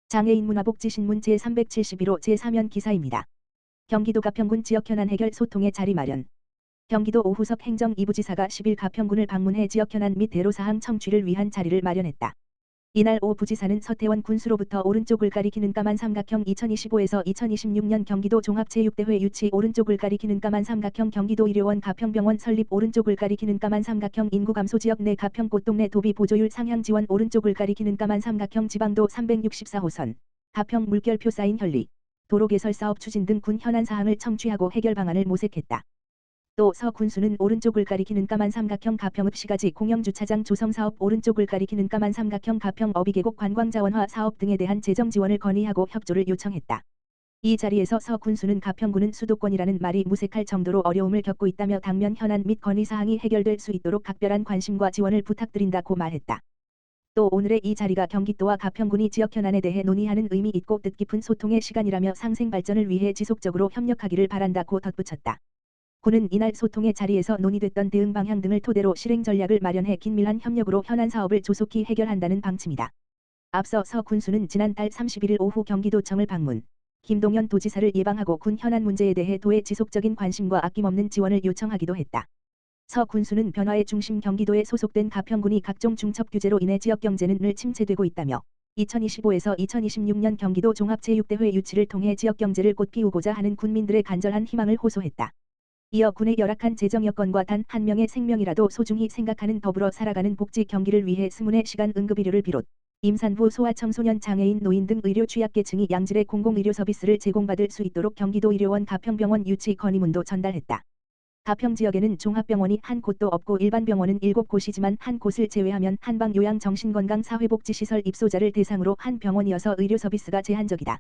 장애인 문화복지신문 제371호 제3연 기사입니다. 경기도 가평군 지역 현안 해결 소통의 자리 마련. 경기도 오후석 행정 2부지사가 10일 가평군을 방문해 지역 현안 및 애로사항 청취를 위한 자리를 마련했다. 이날 오 부지사는 서태원 군수로부터 오른쪽을 가리키는 까만 삼각형 2025에서 2026년 경기도 종합체육대회 유치 오른쪽을 가리키는 까만 삼각형 경기도 의료원 가평병원 설립 오른쪽을 가리키는 까만 삼각형 인구감소 지역 내 가평꽃동네 도비 보조율 상향 지원 오른쪽을 가리키는 까만 삼각형 지방도 364호선 가평 물결표 사인 현리 도로 개설 사업 추진 등 군 현안 사항을 청취하고 해결 방안을 모색했다. 또 서 군수는 오른쪽을 가리키는 까만 삼각형 가평읍 시가지 공영주차장 조성 사업 오른쪽을 가리키는 까만 삼각형 가평 어비계곡 관광자원화 사업 등에 대한 재정 지원을 건의하고 협조를 요청했다. 이 자리에서 서 군수는 가평군은 수도권이라는 말이 무색할 정도로 어려움을 겪고 있다며 당면 현안 및 건의 사항이 해결될 수 있도록 각별한 관심과 지원을 부탁드린다고 말했다. 또 오늘의 이 자리가 경기도와 가평군이 지역 현안에 대해 논의하는 의미 있고 뜻깊은 소통의 시간이라며 상생 발전을 위해 지속적으로 협력하기를 바란다고 덧붙였다. 군은 이날 소통의 자리에서 논의됐던 대응 방향 등을 토대로 실행 전략을 마련해 긴밀한 협력으로 현안 사업을 조속히 해결한다는 방침이다. 앞서 서 군수는 지난달 31일 오후 경기도청을 방문, 김동연 도지사를 예방하고 군 현안 문제에 대해 도의 지속적인 관심과 아낌없는 지원을 요청하기도 했다. 서 군수는 변화의 중심 경기도에 소속된 가평군이 각종 중첩 규제로 인해 지역 경제는 늘 침체되고 있다며 2025에서 2026년 경기도 종합체육대회 유치를 통해 지역 경제를 꽃피우고자 하는 군민들의 간절한 희망을 호소했다. 이어 군의 열악한 재정 여건과 단 한 명의 생명이라도 소중히 생각하는 더불어 살아가는 복지 경기를 위해 스문의 시간 응급의료를 비롯 임산부 소아청소년 장애인 노인 등 의료 취약계층이 양질의 공공의료 서비스를 제공받을 수 있도록 경기도 의료원 가평병원 유치 건의문도 전달했다. 가평 지역에는 종합병원이 한 곳도 없고 일반 병원은 7곳이지만 한 곳을 제외하면 한방요양정신건강사회복지시설 입소자를 대상으로 한 병원이어서 의료 서비스가 제한적이다.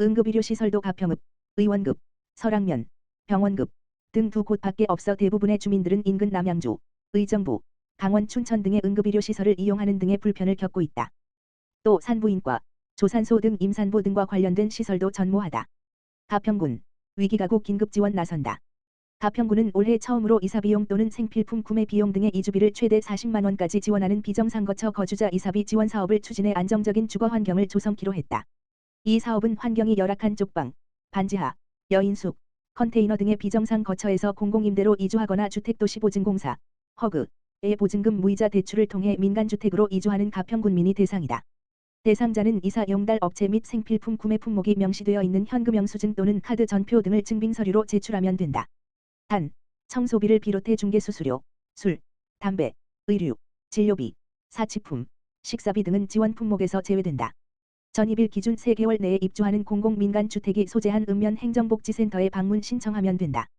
응급의료시설도 가평읍, 의원급, 설악면, 병원급 등 두 곳밖에 없어 대부분의 주민들은 인근 남양주, 의정부, 강원 춘천 등의 응급의료시설을 이용하는 등의 불편을 겪고 있다. 또 산부인과, 조산소 등 임산부 등과 관련된 시설도 전무하다. 가평군, 위기가구 긴급지원 나선다. 가평군은 올해 처음으로 이사비용 또는 생필품 구매 비용 등의 이주비를 최대 40만원까지 지원하는 비정상거처 거주자 이사비 지원 사업을 추진해 안정적인 주거 환경을 조성키로 했다. 이 사업은 환경이 열악한 쪽방, 반지하, 여인숙, 컨테이너 등의 비정상 거처에서 공공임대로 이주하거나 주택도시보증공사, 허그의 보증금 무이자 대출을 통해 민간주택으로 이주하는 가평군민이 대상이다. 대상자는 이사 용달 업체 및 생필품 구매 품목이 명시되어 있는 현금 영수증 또는 카드 전표 등을 증빙 서류로 제출하면 된다. 단, 청소비를 비롯해 중개수수료, 술, 담배, 의류, 진료비, 사치품, 식사비 등은 지원 품목에서 제외된다. 전입일 기준 3개월 내에 입주하는 공공민간주택이 소재한 읍면 행정복지센터에 방문 신청하면 된다.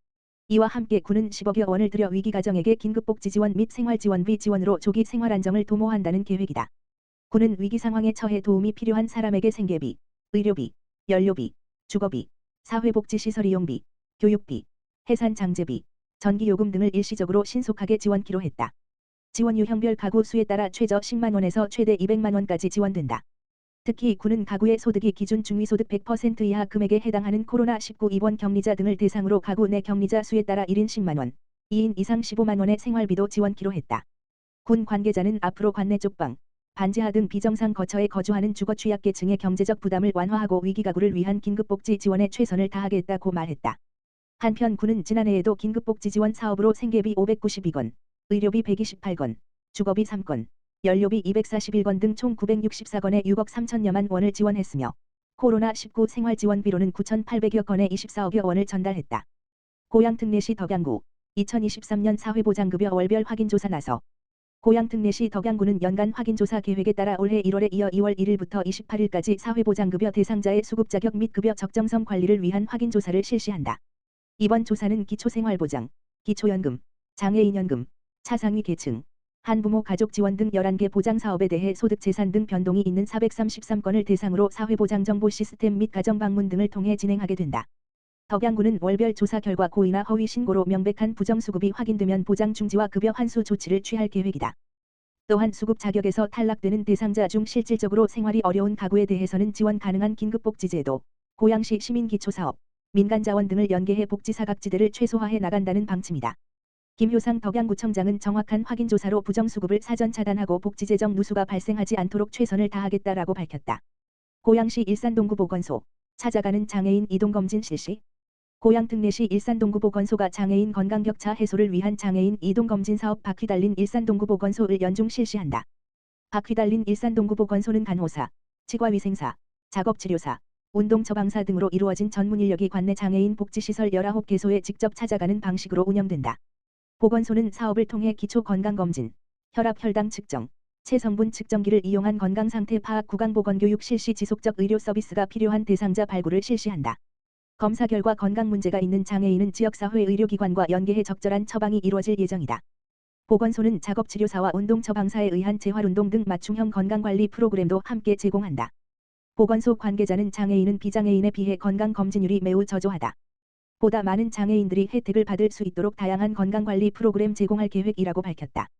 이와 함께 군은 10억여 원을 들여 위기가정에게 긴급복지 지원 및 생활지원비 지원으로 조기 생활안정을 도모한다는 계획이다. 군은 위기 상황에 처해 도움이 필요한 사람에게 생계비, 의료비, 연료비, 주거비, 사회복지시설 이용비, 교육비, 해산장제비, 전기요금 등을 일시적으로 신속하게 지원키로 했다. 지원 유형별 가구 수에 따라 최저 10만원에서 최대 200만원까지 지원된다. 특히 군은 가구의 소득이 기준 중위소득 100% 이하 금액에 해당하는 코로나19 입원 격리자 등을 대상으로 가구 내 격리자 수에 따라 1인 10만원, 2인 이상 15만원의 생활비도 지원키로 했다. 군 관계자는 앞으로 관내 쪽방, 반지하 등 비정상 거처에 거주하는 주거 취약계층의 경제적 부담을 완화하고 위기가구를 위한 긴급복지 지원에 최선을 다하겠다고 말했다. 한편 군은 지난해에도 긴급복지 지원 사업으로 생계비 592건, 의료비 128건, 주거비 3건, 연료비 241건 등 총 964건에 6억 3천여만 원을 지원했으며 코로나19 생활지원비로는 9,800여 건에 24억여 원을 전달했다. 고양특례시 덕양구 2023년 사회보장급여 월별 확인조사 나서 고양특례시 덕양구는 연간 확인조사 계획에 따라 올해 1월에 이어 2월 1일부터 28일까지 사회보장급여 대상자의 수급 자격 및 급여 적정성 관리를 위한 확인조사를 실시한다. 이번 조사는 기초생활보장, 기초연금, 장애인연금, 차상위 계층, 한부모 가족 지원 등 11개 보장사업에 대해 소득 재산 등 변동이 있는 433건을 대상으로 사회보장정보 시스템 및 가정방문 등을 통해 진행하게 된다. 덕양구는 월별 조사 결과 고의나 허위 신고로 명백한 부정수급이 확인되면 보장 중지와 급여 환수 조치를 취할 계획이다. 또한 수급 자격에서 탈락되는 대상자 중 실질적으로 생활이 어려운 가구에 대해서는 지원 가능한 긴급복지제도, 고양시 시민기초사업, 민간자원 등을 연계해 복지사각지대를 최소화해 나간다는 방침이다. 김효상 덕양구청장은 정확한 확인조사로 부정수급을 사전 차단하고 복지재정 누수가 발생하지 않도록 최선을 다하겠다라고 밝혔다. 고양시 일산동구보건소 찾아가는 장애인 이동검진 실시. 고양 특례시 일산동구보건소가 장애인 건강격차 해소를 위한 장애인 이동검진 사업 바퀴 달린 일산동구보건소를 연중 실시한다. 바퀴 달린 일산동구보건소는 간호사, 치과위생사, 작업치료사, 운동처방사 등으로 이루어진 전문 인력이 관내 장애인 복지시설 19개소에 직접 찾아가는 방식으로 운영된다. 보건소는 사업을 통해 기초건강검진, 혈압 혈당 측정, 체성분 측정기를 이용한 건강상태 파악 구강보건교육 실시 지속적 의료 서비스가 필요한 대상자 발굴을 실시한다. 검사 결과 건강 문제가 있는 장애인은 지역사회 의료기관과 연계해 적절한 처방이 이루어질 예정이다. 보건소는 작업치료사와 운동처방사에 의한 재활운동 등 맞춤형 건강관리 프로그램도 함께 제공한다. 보건소 관계자는 장애인은 비장애인에 비해 건강검진율이 매우 저조하다. 보다 많은 장애인들이 혜택을 받을 수 있도록 다양한 건강관리 프로그램 제공할 계획이라고 밝혔다.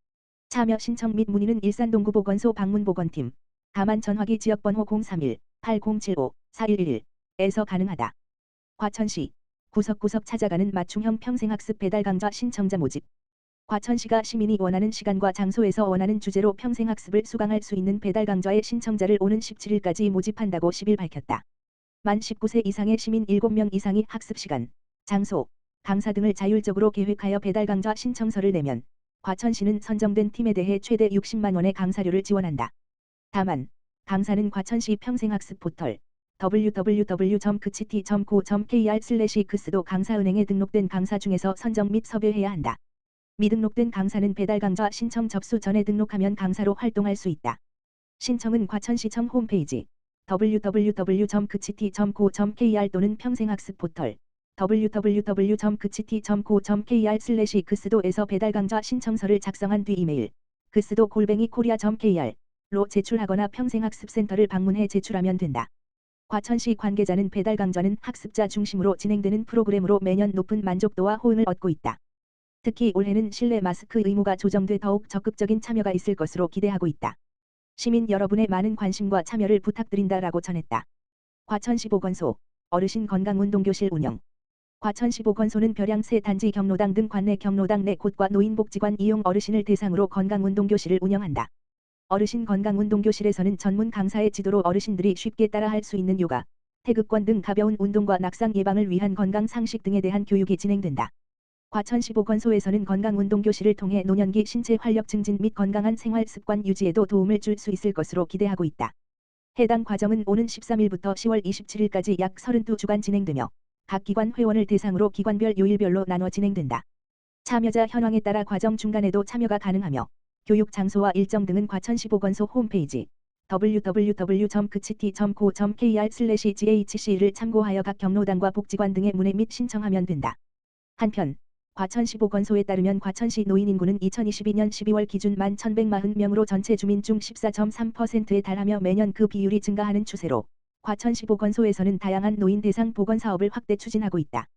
참여 신청 및 문의는 일산동구보건소 방문보건팀, 다만 전화기 지역번호 031-8075-4111에서 가능하다. 과천시 구석구석 찾아가는 맞춤형 평생학습 배달 강좌 신청자 모집. 과천시가 시민이 원하는 시간과 장소에서 원하는 주제로 평생학습을 수강할 수 있는 배달 강좌의 신청자를 오는 17일까지 모집한다고 10일 밝혔다. 만 19세 이상의 시민 7명 이상이 학습시간, 장소, 강사 등을 자율적으로 계획하여 배달 강좌 신청서를 내면 과천시는 선정된 팀에 대해 최대 60만 원의 강사료를 지원한다. 다만 강사는 과천시 평생학습 포털 www.kcity.co.kr/그스도 강사은행에 등록된 강사 중에서 선정 및 섭외해야 한다. 미등록된 강사는 배달 강좌 신청 접수 전에 등록하면 강사로 활동할 수 있다. 신청은 과천시청 홈페이지 www.kcity.co.kr 또는 평생학습 포털 www.kcity.co.kr/그스도에서 배달 강좌 신청서를 작성한 뒤 이메일 그스도@korea.kr로 제출하거나 평생학습센터를 방문해 제출하면 된다. 과천시 관계자는 배달 강좌는 학습자 중심으로 진행되는 프로그램으로 매년 높은 만족도와 호응을 얻고 있다. 특히 올해는 실내 마스크 의무가 조정돼 더욱 적극적인 참여가 있을 것으로 기대하고 있다. 시민 여러분의 많은 관심과 참여를 부탁드린다라고 전했다. 과천시 보건소 어르신 건강운동교실 운영. 과천시 보건소는 벼량세 단지 경로당 등 관내 경로당 내 곳과 노인복지관 이용 어르신을 대상으로 건강운동교실을 운영한다. 어르신 건강운동교실에서는 전문 강사의 지도로 어르신들이 쉽게 따라할 수 있는 요가, 태극권 등 가벼운 운동과 낙상 예방을 위한 건강 상식 등에 대한 교육이 진행된다. 과천시 보건소에서는 건강운동교실을 통해 노년기 신체 활력 증진 및 건강한 생활 습관 유지에도 도움을 줄 수 있을 것으로 기대하고 있다. 해당 과정은 오는 13일부터 10월 27일까지 약 32주간 진행되며 각 기관 회원을 대상으로 기관별 요일별로 나눠 진행된다. 참여자 현황에 따라 과정 중간에도 참여가 가능하며 교육 장소와 일정 등은 과천시 보건소 홈페이지 www.kcity.co.kr/ghc를 참고하여 각 경로당과 복지관 등의 문의 및 신청하면 된다. 한편 과천시 보건소에 따르면 과천시 노인 인구는 2022년 12월 기준 11,140명으로 전체 주민 중 14.3%에 달하며 매년 그 비율이 증가하는 추세로 과천시 보건소에서는 다양한 노인 대상 보건 사업을 확대 추진하고 있다.